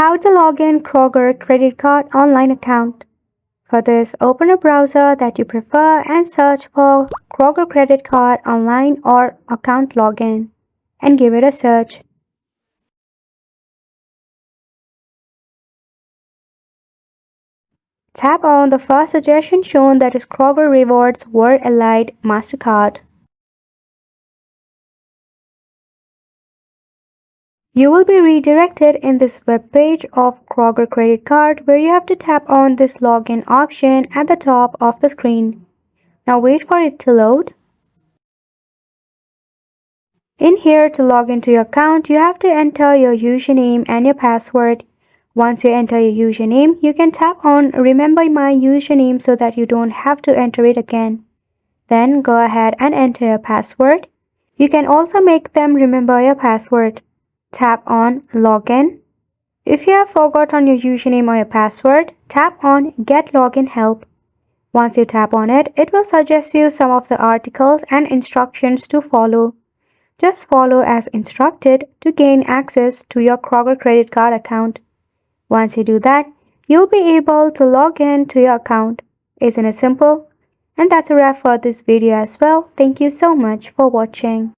How to log in Kroger credit card online account. For this, open a browser that you prefer and search for Kroger credit card online or account login and give it a search. Tap on the first suggestion shown, that is Kroger Rewards World Allied MasterCard. You will be redirected in this web page of Kroger credit card, where you have to tap on this login option at the top of the screen. Now wait for it to load. In here, to log into your account, you have to enter your username and your password. Once you enter your username, you can tap on Remember My Username so that you don't have to enter it again. Then go ahead and enter your password. You can also make them remember your password. Tap on Login. If you have forgotten your username or your password, tap on Get Login Help. Once you tap on it, it will suggest you some of the articles and instructions to follow. Just follow as instructed to gain access to your Kroger credit card account. Once you do that, you'll be able to log in to your account. Isn't it simple? And that's a wrap for this video as well. Thank you so much for watching.